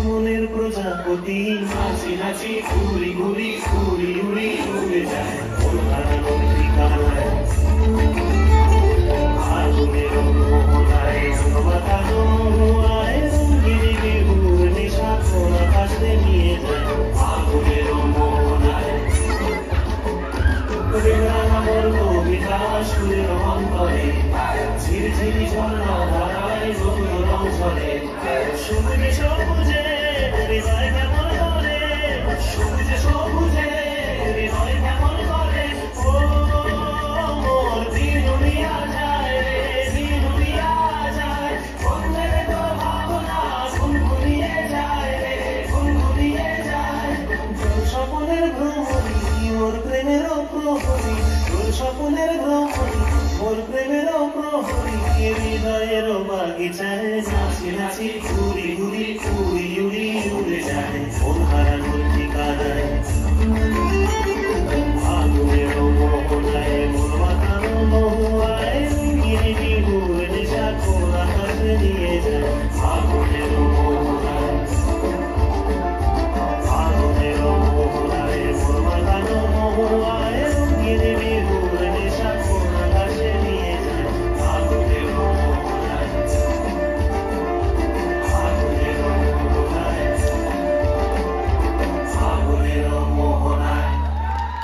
মনের প্রজাপতি নাচি নাচি ঘুরি ঘুরি ঘুরি উড়ি উড়ে যায় আগুনের মোহনায় বাতানো আয় রঙিনী বেহুর নেশা কোন আকাশে নিয়ে যায় আগুনের মোহনায় আমার কবিতা সুরের অন্তরে ঝিরঝিরি ঝর্ণা ধারায় রং ঝরে সবুজে সবুজে হৃদয় কেমন করে সবুজে সবুজে হৃদয় কেমন করে ও মোর দিন উড়িয়া যায় রে দিন উড়িয়া যায় বন্ধের তো ভাবনা গুনগুনিয়ে যায় রে গুনগুনিয়ে যায় তোর স্বপ্নের ভ্রমণী মোর প্রেমের প্রহরী তোর স্বপ্নের ভ্রমণী মোর প্রেমের প্রহরী হৃদয়ের বাগিচায় নাচি নাচি ঘুরি ঘুরি ঘুরি